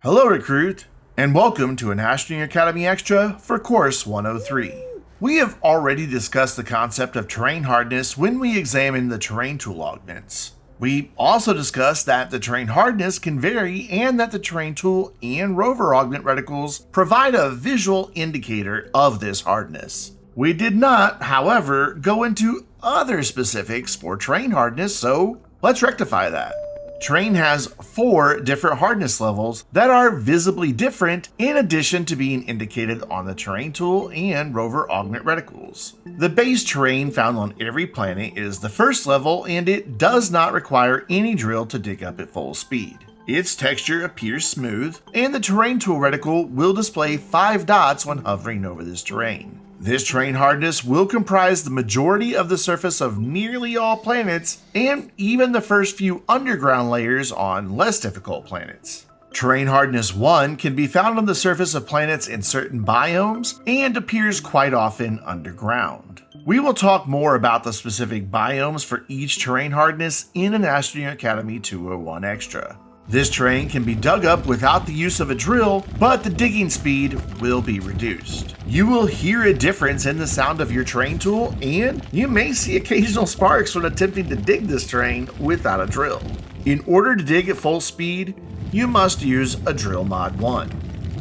Hello Recruit, and welcome to an Astroneer Academy Extra for Course 103. We have already discussed the concept of terrain hardness when we examined the terrain tool augments. We also discussed that the terrain hardness can vary and that the terrain tool and rover augment reticles provide a visual indicator of this hardness. We did not, however, go into other specifics for terrain hardness, so let's rectify that. Terrain has 4 different hardness levels that are visibly different in addition to being indicated on the terrain tool and rover augment reticles. The base terrain found on every planet is the first level, and it does not require any drill to dig up at full speed. Its texture appears smooth, and the terrain tool reticle will display 5 dots when hovering over this terrain. This terrain hardness will comprise the majority of the surface of nearly all planets, and even the first few underground layers on less difficult planets. Terrain Hardness 1 can be found on the surface of planets in certain biomes and appears quite often underground. We will talk more about the specific biomes for each terrain hardness in an Astroneer Academy 201 Extra. This terrain can be dug up without the use of a drill, but the digging speed will be reduced. You will hear a difference in the sound of your terrain tool, and you may see occasional sparks when attempting to dig this terrain without a drill. In order to dig at full speed, you must use a Drill Mod 1.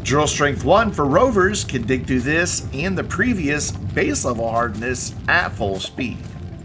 Drill Strength 1 for rovers can dig through this and the previous base level hardness at full speed.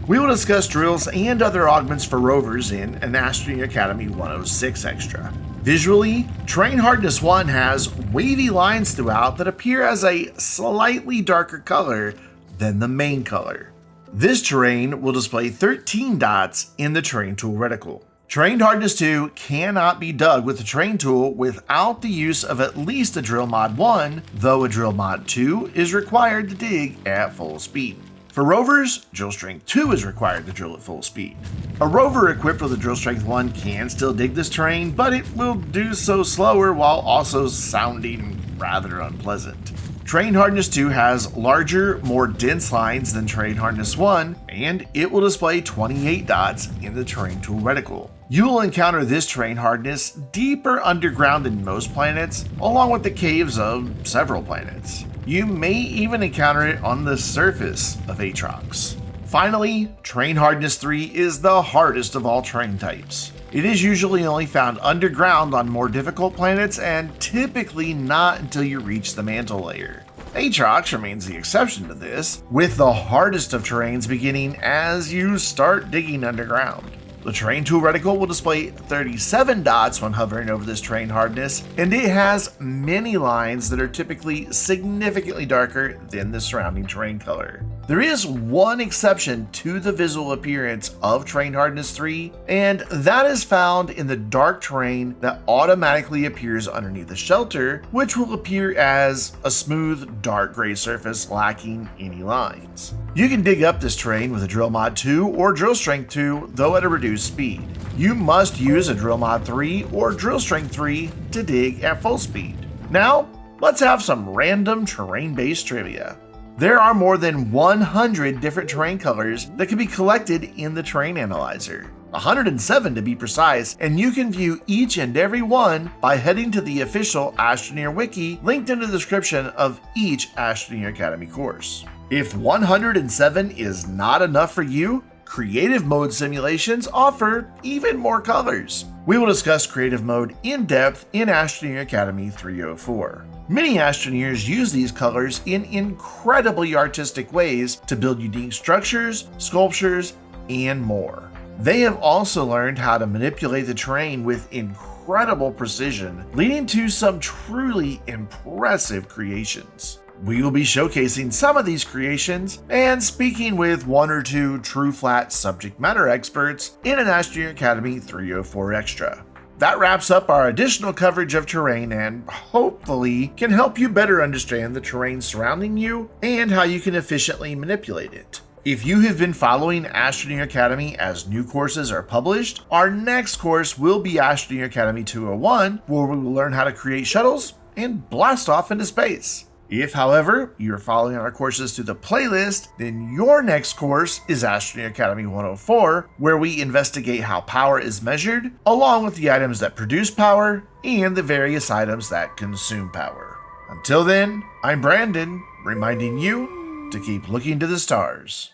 We will discuss drills and other augments for rovers in an Astroneer Academy 106 Extra. Visually, Terrain Hardness 1 has wavy lines throughout that appear as a slightly darker color than the main color. This terrain will display 13 dots in the terrain tool reticle. Terrain Hardness 2 cannot be dug with the terrain tool without the use of at least a Drill Mod 1, though a Drill Mod 2 is required to dig at full speed. For rovers, Drill Strength 2 is required to drill at full speed. A rover equipped with a Drill Strength 1 can still dig this terrain, but it will do so slower while also sounding rather unpleasant. Terrain Hardness 2 has larger, more dense lines than Terrain Hardness 1, and it will display 28 dots in the terrain tool reticle. You will encounter this terrain hardness deeper underground than most planets, along with the caves of several planets. You may even encounter it on the surface of Aatrox. Finally, Terrain Hardness 3 is the hardest of all terrain types. It is usually only found underground on more difficult planets and typically not until you reach the mantle layer. Aatrox remains the exception to this, with the hardest of terrains beginning as you start digging underground. The terrain tool reticle will display 37 dots when hovering over this terrain hardness, and it has many lines that are typically significantly darker than the surrounding terrain color. There is one exception to the visual appearance of Terrain Hardness 3, and that is found in the dark terrain that automatically appears underneath the shelter, which will appear as a smooth, dark gray surface lacking any lines. You can dig up this terrain with a Drill Mod 2 or Drill Strength 2, though at a reduced speed. You must use a Drill Mod 3 or Drill Strength 3 to dig at full speed. Now, let's have some random terrain-based trivia. There are more than 100 different terrain colors that can be collected in the Terrain Analyzer. 107 to be precise, and you can view each and every one by heading to the official Astroneer Wiki linked in the description of each Astroneer Academy course. If 107 is not enough for you, Creative Mode simulations offer even more colors. We will discuss Creative Mode in depth in Astroneer Academy 304. Many Astroneers use these colors in incredibly artistic ways to build unique structures, sculptures, and more. They have also learned how to manipulate the terrain with incredible precision, leading to some truly impressive creations. We will be showcasing some of these creations and speaking with 1 or 2 true flat subject matter experts in an Astroneer Academy 304 Extra. That wraps up our additional coverage of terrain and hopefully can help you better understand the terrain surrounding you and how you can efficiently manipulate it. If you have been following Astroneer Academy as new courses are published, our next course will be Astroneer Academy 201, where we will learn how to create shuttles and blast off into space. If, however, you're following our courses through the playlist, then your next course is Astroneer Academy 104, where we investigate how power is measured, along with the items that produce power and the various items that consume power. Until then, I'm Brandon, reminding you to keep looking to the stars.